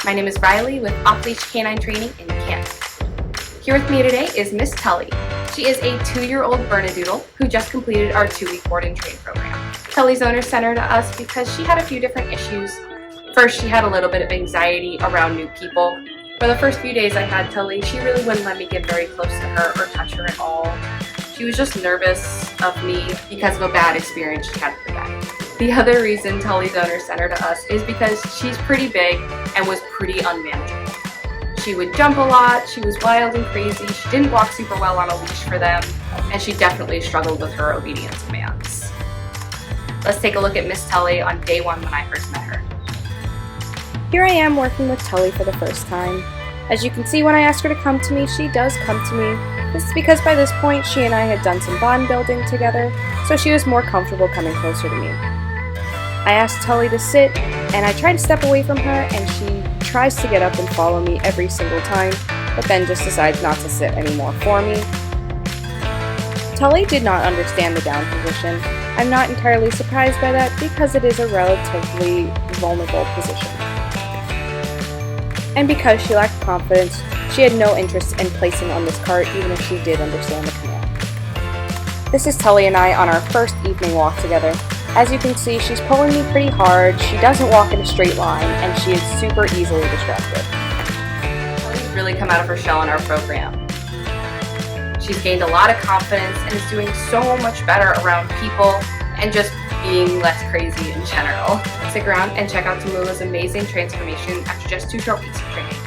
My name is Riley with Off Leash K9 Training in Canton. Here with me today is Miss Tully. She is a 2-year-old Bernedoodle who just completed our 2-week board and train program. Tully's owner sent her to us because she had a few different issues. First, she had a little bit of anxiety around new people. For the first few days I had Tully, she really wouldn't let me get very close to her or touch her at all. She was just nervous of me because of a bad experience she had with the vet. The other reason Tully's owner sent her to us is because she's pretty big and was pretty unmanageable. She would jump a lot, she was wild and crazy, she didn't walk super well on a leash for them, and she definitely struggled with her obedience commands. Let's take a look at Miss Tully on day 1 when I first met her. Here I am working with Tully for the first time. As you can see, when I ask her to come to me, she does come to me. This is because by this point she and I had done some bond building together, so she was more comfortable coming closer to me. I asked Tully to sit, and I try to step away from her, and she tries to get up and follow me every single time, but then just decides not to sit anymore for me. Tully did not understand the down position. I'm not entirely surprised by that because it is a relatively vulnerable position. And because she lacked confidence, she had no interest in placing on this cart even if she did understand the command. This is Tully and I on our first evening walk together. As you can see, she's pulling me pretty hard, she doesn't walk in a straight line, and she is super easily distracted. Tully's really come out of her shell in our program. She's gained a lot of confidence and is doing so much better around people and just being less crazy in general. Stick around and check out Tamula's amazing transformation after just 2 short weeks of training.